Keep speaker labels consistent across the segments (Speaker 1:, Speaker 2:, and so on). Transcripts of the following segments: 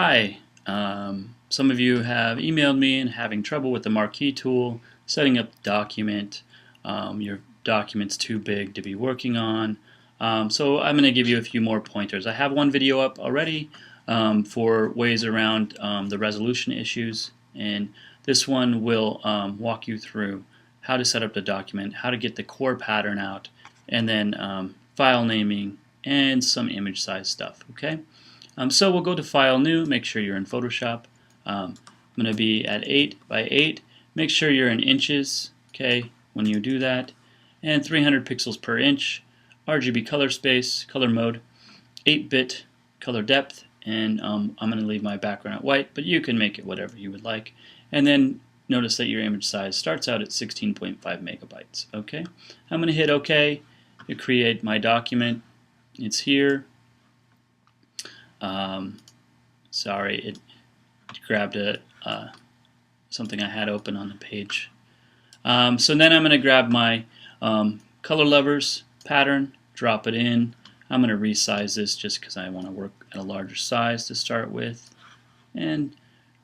Speaker 1: Hi, some of you have emailed me and having trouble with the marquee tool, setting up the document. Your document's too big to be working on. So I'm going to give you a few more pointers. I have one video up already for ways around the resolution issues, and this one will walk you through how to set up the document, how to get the core pattern out, and then file naming and some image size stuff. Okay. So we'll go to File, New, make sure you're in Photoshop. I'm going to be at 8 by 8. Make sure you're in inches, okay, when you do that. And 300 pixels per inch, RGB color space, color mode, 8-bit color depth, and I'm going to leave my background at white, but you can make it whatever you would like. And then notice that your image size starts out at 16.5 megabytes, okay? I'm going to hit OK to create my document. It's here. Sorry, it grabbed something I had open on the page. So then I'm going to grab my color levers pattern, drop it in. I'm going to resize this just because I want to work at a larger size to start with, and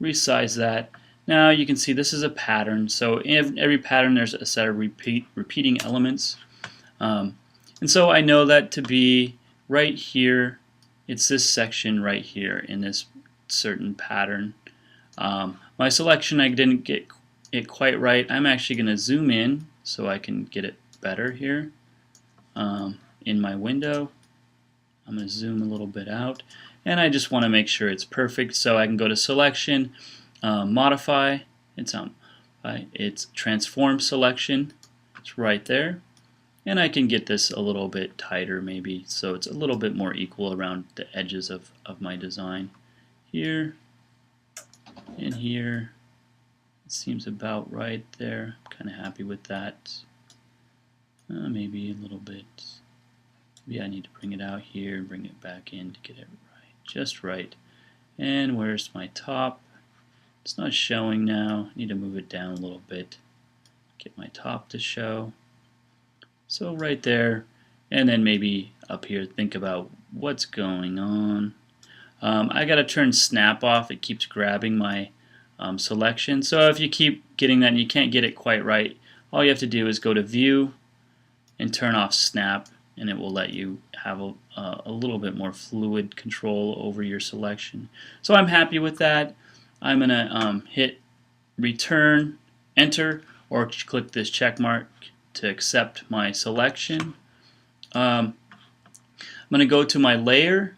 Speaker 1: resize that. Now you can see this is a pattern. So in every pattern there's a set of repeating elements, and so I know that to be right here. It's this section right here in this certain pattern. My selection, I didn't get it quite right. I'm actually going to zoom in so I can get it better here in my window. I'm going to zoom a little bit out, and I just want to make sure it's perfect, so I can go to Selection, Modify. It's Transform Selection. It's right there. And I can get this a little bit tighter maybe, so it's a little bit more equal around the edges of my design. Here and here. It seems about right there. I'm kind of happy with that. Maybe a little bit. Maybe I need to bring it out here and bring it back in to get it right. Just right. And where's my top? It's not showing now. I need to move it down a little bit. Get my top to show. So right there, and then maybe up here think about what's going on. I got to turn snap off. It keeps grabbing my selection. So if you keep getting that and you can't get it quite right, all you have to do is go to View and turn off snap, and it will let you have a little bit more fluid control over your selection. So I'm happy with that. I'm going to hit Return, Enter, or click this check mark to accept my selection. I'm going to go to my layer,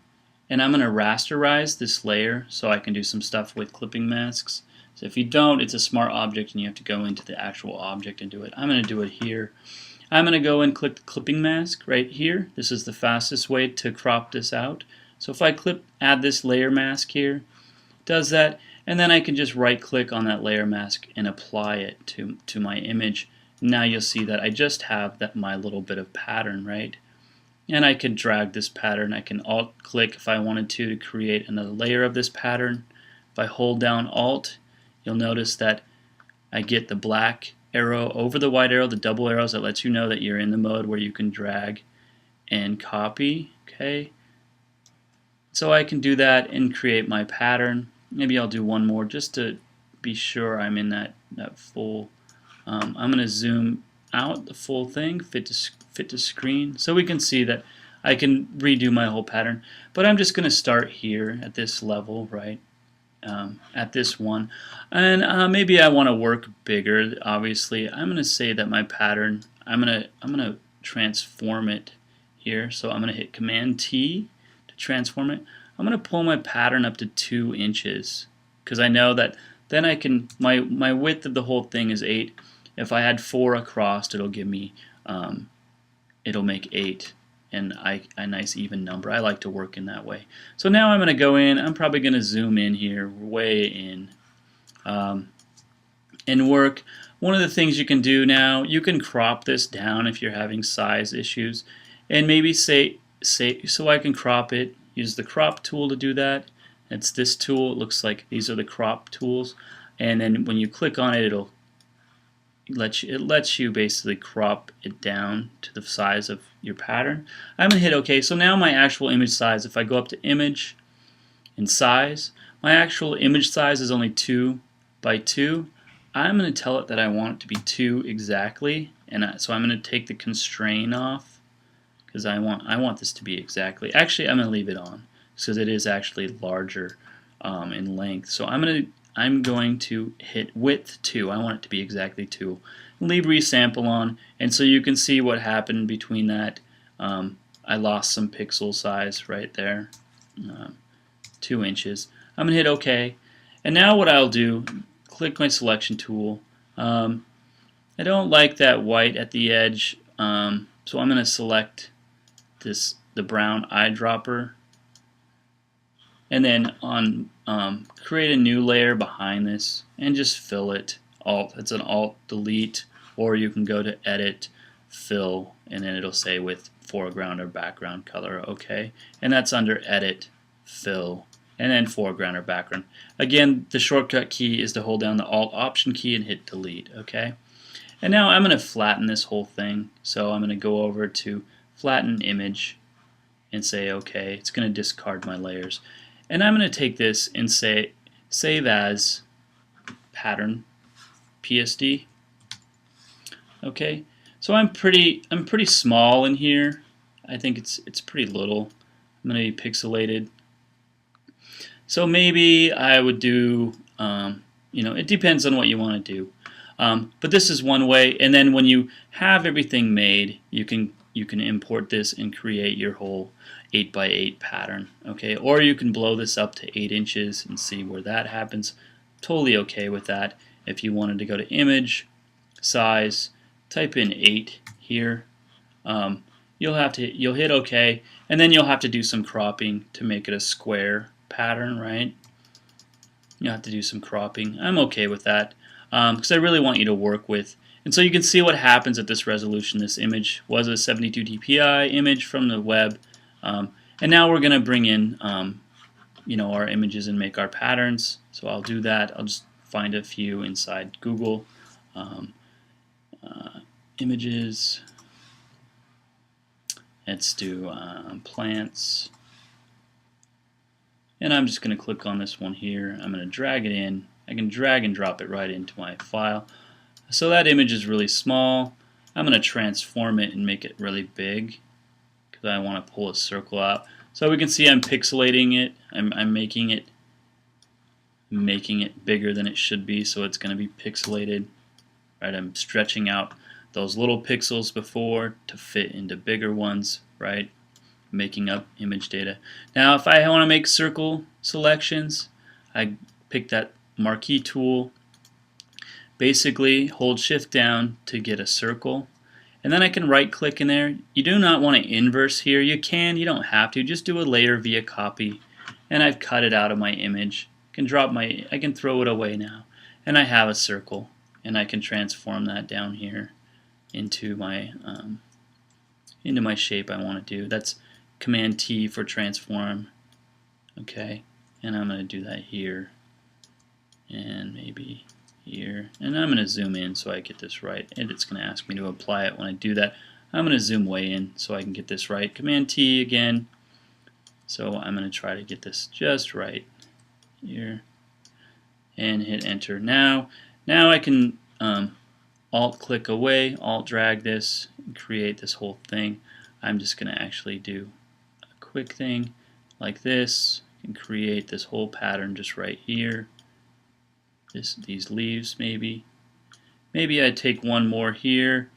Speaker 1: and I'm going to rasterize this layer so I can do some stuff with clipping masks. So if you don't, it's a smart object and you have to go into the actual object and do it. I'm going to do it here. I'm going to go and click the clipping mask right here. This is the fastest way to crop this out. So if I add this layer mask here, it does that, and then I can just right click on that layer mask and apply it to my image. Now you'll see that I just have my little bit of pattern, right? And I can drag this pattern. I can Alt click if I wanted to create another layer of this pattern. If I hold down Alt, you'll notice that I get the black arrow over the white arrow, the double arrows that lets you know that you're in the mode where you can drag and copy. Okay, so I can do that and create my pattern. Maybe I'll do one more just to be sure I'm in that full. I'm going to zoom out the full thing, fit to screen, so we can see that I can redo my whole pattern. But I'm just going to start here at this level, right? At this one, and maybe I want to work bigger. Obviously, I'm going to say that my pattern, I'm going to transform it here. So I'm going to hit Command T to transform it. I'm going to pull my pattern up to 2 inches because I know that then I can my width of the whole thing is 8. If I had 4 across, it'll give me it'll make 8. And a nice even number. I like to work in that way. So now I'm going to go in. I'm probably going to zoom in here, way in, and work. One of the things you can do now, you can crop this down if you're having size issues, and maybe say so I can crop it. Use the crop tool to do that. It's this tool. It looks like these are the crop tools, and then when you click on it, it lets you basically crop it down to the size of your pattern. I'm going to hit OK. So now my actual image size, if I go up to Image and Size, my actual image size is only 2 by 2. I'm going to tell it that I want it to be 2 exactly, and so I'm going to take the constraint off because I want this to be exactly. Actually, I'm going to leave it on because it is actually larger in length. So I'm going to hit width 2. I want it to be exactly 2. Leave resample on, and so you can see what happened between that. I lost some pixel size right there, 2 inches. I'm going to hit OK, and now what I'll do, click my selection tool. I don't like that white at the edge, so I'm going to select the brown eyedropper, and then on create a new layer behind this and just fill it. It's an Alt Delete, or you can go to Edit, Fill, and then it'll say with foreground or background color. Okay, and that's under Edit, Fill, and then foreground or background. Again, the shortcut key is to hold down the Alt Option key and hit Delete. Okay, and now I'm going to flatten this whole thing. So I'm going to go over to Flatten Image and say OK. It's going to discard my layers. And I'm going to take this and say Save As Pattern PSD. Okay, so I'm pretty small in here. I think it's pretty little. I'm going to be pixelated. So maybe I would do, it depends on what you want to do. But this is one way, and then when you have everything made, you can import this and create your whole 8x8 pattern. Okay, or you can blow this up to 8 inches and see where that happens. Totally okay with that. If you wanted to go to Image, Size, type in 8 here. You'll hit OK, and then you'll have to do some cropping to make it a square pattern, right? You'll have to do some cropping. I'm okay with that because I really want you to work with. And so you can see what happens at this resolution. This image was a 72 dpi image from the web, and now we're going to bring in our images and make our patterns. So I'll do that. I'll just find a few inside Google. Images. Let's do plants. And I'm just going to click on this one here. I'm going to drag it in. I can drag and drop it right into my file. So that image is really small. I'm going to transform it and make it really big because I want to pull a circle out. So we can see I'm pixelating it. I'm making it bigger than it should be, so it's going to be pixelated. Right? I'm stretching out those little pixels before to fit into bigger ones, right? Making up image data. Now if I want to make circle selections, I pick that marquee tool, basically hold shift down to get a circle, and then I can right click in there. You do not want to inverse here. You don't have to. Just do a layer via copy, and I've cut it out of my image. I can throw it away now, and I have a circle, and I can transform that down here into my shape I want to do. That's Command T for transform. Okay, and I'm going to do that here, and maybe here, and I'm going to zoom in so I get this right, and it's going to ask me to apply it. When I do that, I'm going to zoom way in so I can get this right. Command T again, so I'm going to try to get this just right here, and hit enter. Now I can Alt click away, Alt drag this, and create this whole thing. I'm just going to actually do a quick thing like this and create this whole pattern just right here. These leaves maybe. Maybe I take one more here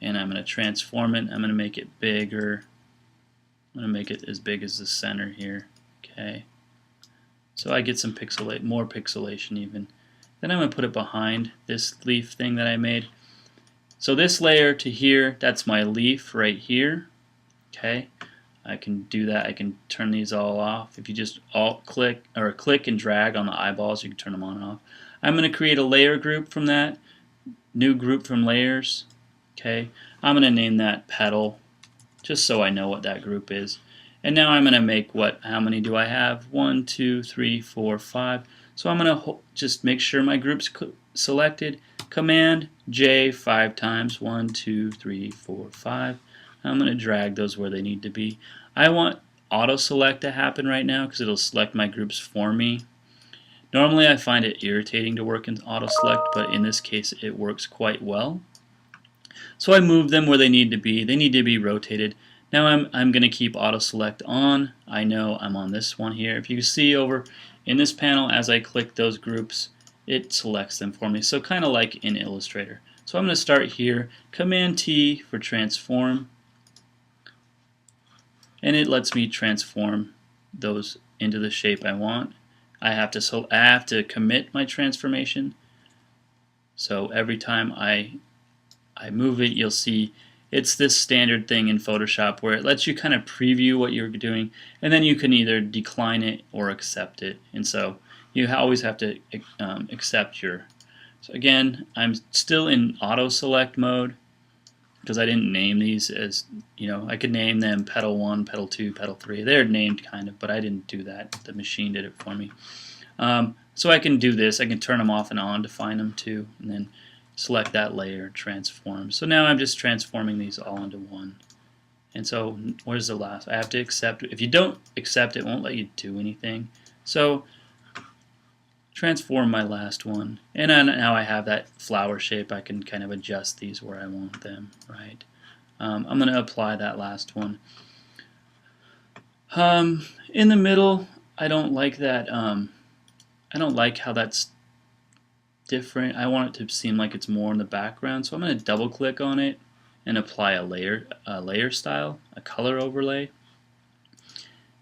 Speaker 1: and I'm going to transform it. I'm going to make it bigger. I'm going to make it as big as the center here. Okay. So I get some more pixelation even. Then I'm going to put it behind this leaf thing that I made. So this layer to here, that's my leaf right here. Okay, I can do that. I can turn these all off. If you just Alt click or click and drag on the eyeballs, you can turn them on and off. I'm going to create a layer group from that. New group from layers. Okay, I'm going to name that petal, just so I know what that group is. And now I'm going to make how many do I have? 1, 2, 3, 4, 5. So I'm going to just make sure my group's selected. Command J 5 times. 1, 2, 3, 4, 5. I'm going to drag those where they need to be. I want auto select to happen right now because it'll select my groups for me. Normally I find it irritating to work in auto select, but in this case it works quite well. So I move them where they need to be. They need to be rotated. Now I'm going to keep auto select on. I know I'm on this one here. If you see over in this panel, as I click those groups, it selects them for me. So kind of like in Illustrator. So I'm going to start here, Command T for transform, and it lets me transform those into the shape I want. I have to commit my transformation. So every time I move it, you'll see it's this standard thing in Photoshop where it lets you kind of preview what you're doing, and then you can either decline it or accept it. And so you always have to accept your. So again, I'm still in auto select mode because I didn't name these as, I could name them petal 1, petal 2, petal 3. They're named kind of, but I didn't do that. The machine did it for me. So I can do this. I can turn them off and on to find them too, and then select that layer, transform. So now I'm just transforming these all into one. And so where's the last? I have to accept. If you don't accept, it won't let you do anything. So transform my last one. And now I have that flower shape. I can kind of adjust these where I want them, right? I'm going to apply that last one. In the middle, I don't like that. I don't like how that's different. I want it to seem like it's more in the background, so I'm going to double click on it and apply a layer style, a color overlay,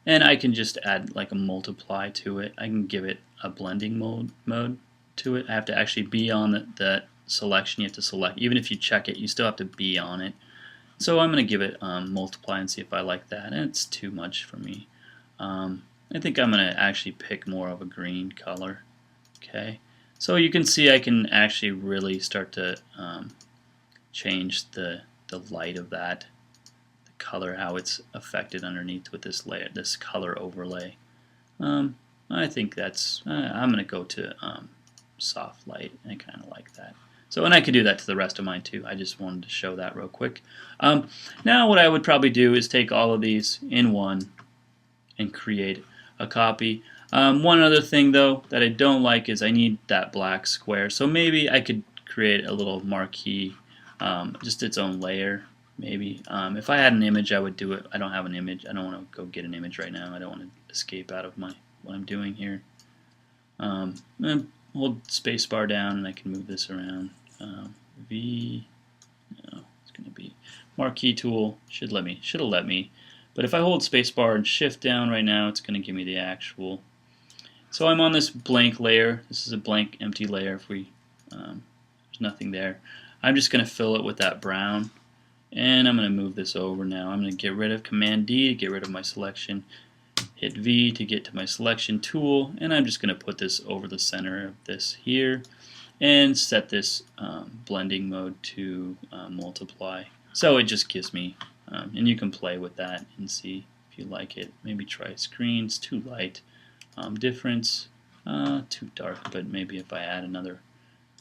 Speaker 1: and I can just add like a multiply to it. I can give it a blending mode to it. I have to actually be on that selection. You have to select, even if you check it, you still have to be on it. So I'm going to give it multiply and see if I like that, and it's too much for me. I think I'm going to actually pick more of a green color. Okay. So you can see I can actually really start to change the light of that, the color, how it's affected underneath with this layer, this color overlay. I think that's, I'm going to go to soft light. I kind of like that. So, and I could do that to the rest of mine too. I just wanted to show that real quick. Now what I would probably do is take all of these in one and create a copy. One other thing though that I don't like is I need that black square, so maybe I could create a little marquee, just its own layer maybe. If I had an image I would do it. I don't have an image. I don't want to go get an image right now. I don't want to escape out of what I'm doing here. And hold spacebar down and I can move this around. V, no, it's going to be marquee tool, should have let me. But if I hold spacebar and shift down right now, it's going to give me the actual. So I'm on this blank layer. This is a blank empty layer. If there's nothing there, I'm just going to fill it with that brown, and I'm going to move this over now. I'm going to get rid of Command D to get rid of my selection, hit V to get to my selection tool, and I'm just going to put this over the center of this here, and set this blending mode to multiply. So it just gives me, and you can play with that and see if you like it. Maybe try screens, too light. Difference, too dark, but maybe if I add another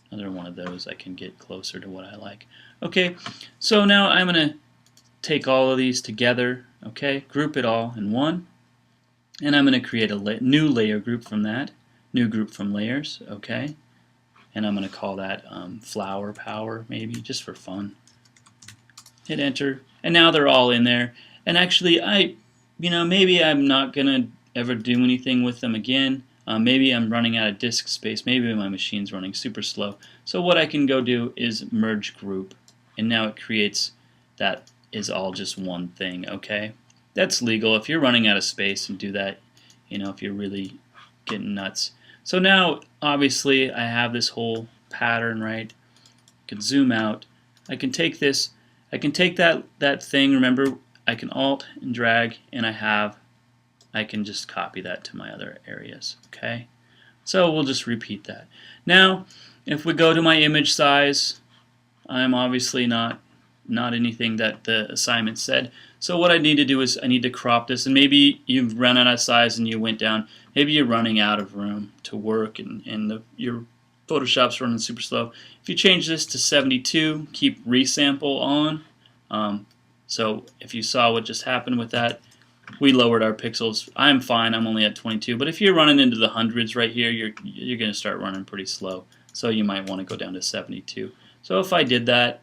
Speaker 1: one of those I can get closer to what I like. Okay, so now I'm going to take all of these together, okay, group it all in one, and I'm going to create a new layer group from that, new group from layers, okay, and I'm going to call that flower power maybe, just for fun. Hit enter, and now they're all in there, and actually maybe I'm not going to ever do anything with them again. Maybe I'm running out of disk space. Maybe my machine's running super slow. So what I can go do is merge group, and now it creates that is all just one thing. Okay, that's legal if you're running out of space and do that. If you're really getting nuts. So now obviously I have this whole pattern, right? I can zoom out. I can take this. I can take that thing. Remember, I can Alt and drag, and I can just copy that to my other areas, okay? So we'll just repeat that. Now, if we go to my image size, I'm obviously not anything that the assignment said. So what I need to do is I need to crop this, and maybe you've run out of size and you went down. Maybe you're running out of room to work and your Photoshop's running super slow. If you change this to 72, keep resample on. So if you saw what just happened with that, we lowered our pixels. I'm fine. I'm only at 22. But if you're running into the hundreds right here, you're going to start running pretty slow. So you might want to go down to 72. So if I did that,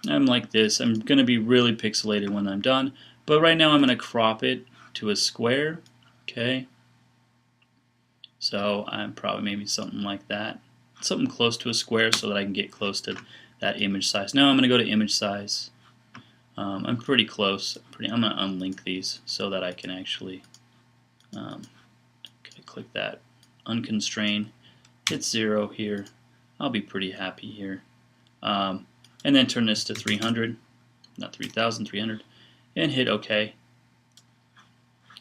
Speaker 1: I'm like this. I'm going to be really pixelated when I'm done. But right now I'm going to crop it to a square. Okay. So I'm probably maybe something like that. Something close to a square so that I can get close to that image size. Now I'm going to go to image size. I'm pretty close. I'm going to unlink these so that I can actually click that unconstrained. Hit 0 here. I'll be pretty happy here. And then turn this to 300, not 3,000, 300, and hit OK.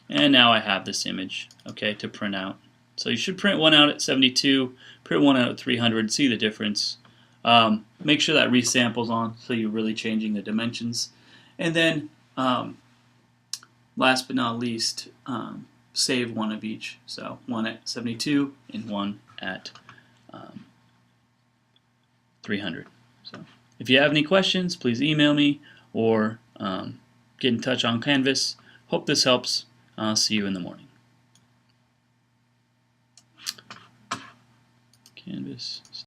Speaker 1: And now I have this image, okay, to print out. So you should print one out at 72, print one out at 300, see the difference. Make sure that resample's on so you're really changing the dimensions. And then, last but not least, save one of each. So one at 72 and one at 300. So if you have any questions, please email me or get in touch on Canvas. Hope this helps. I'll see you in the morning. Canvas.